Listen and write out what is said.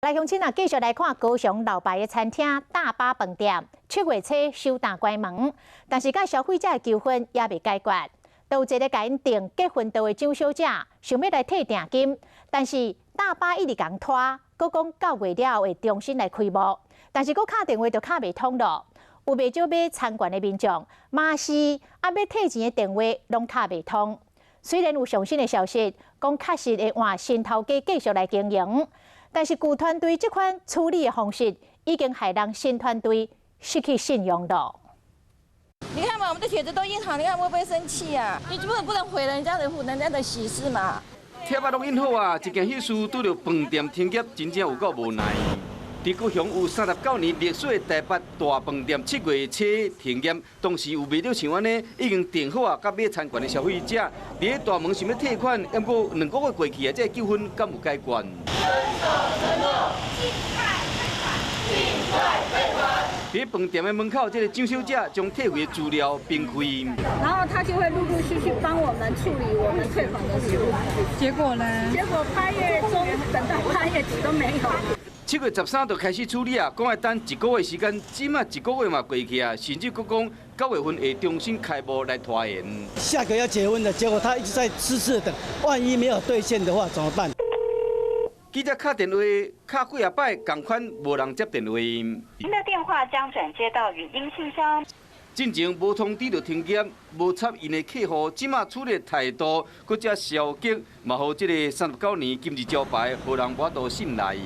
来，乡亲啊，继续来看高雄老牌的餐厅大巴饭店，7月初收档关门，但是甲消费者的纠纷也未解决。都有一个甲因订结婚桌的蒋小姐，想要来退定金，但是大巴一直共拖，佮讲到月了会重新来开幕，但是佮敲电话就敲未通咯。有袂少买参观的民众，嘛是要退钱的电话拢敲未通。虽然有上新的消息，讲确实会换新头家继续来经营。 但是旧团队这款处理的方式，已经害让新团队失去信用了。你看嘛，我们的帖子都印好，你看会不会生气啊？你根本不能毁人家的喜事嘛。帖仔拢印好啊，一件喜事拄着饭店停业，真正有够无奈。伫高雄有39年历史的台北大饭店7月初停业，当时有袂少像安尼已经订好啊，甲买餐馆的消费者，伫大门想要退款，不过2个月过去啊，这纠纷敢有解决？ 伫饭店的门口，这个蒋小姐将退回资料并开，然后他就会陆陆续续帮我们处理我们退款的事务。结果呢？结果8月中等到8月底都没有。7月13就开始处理啊，讲要等1个月时间，即马1个月嘛过去啊，甚至佫讲9月份会重新开幕来拖延。下个要结婚的，结果他一直在痴痴等，万一没有兑现的话怎么办？ 记者敲电话，敲几啊摆，同款无人接电话。您的电话将转接到语音信箱。进前无通知就停业，无插因的客户，即马处理态度，搁只消极，嘛，互这个39年金字招牌，互人无法度信赖。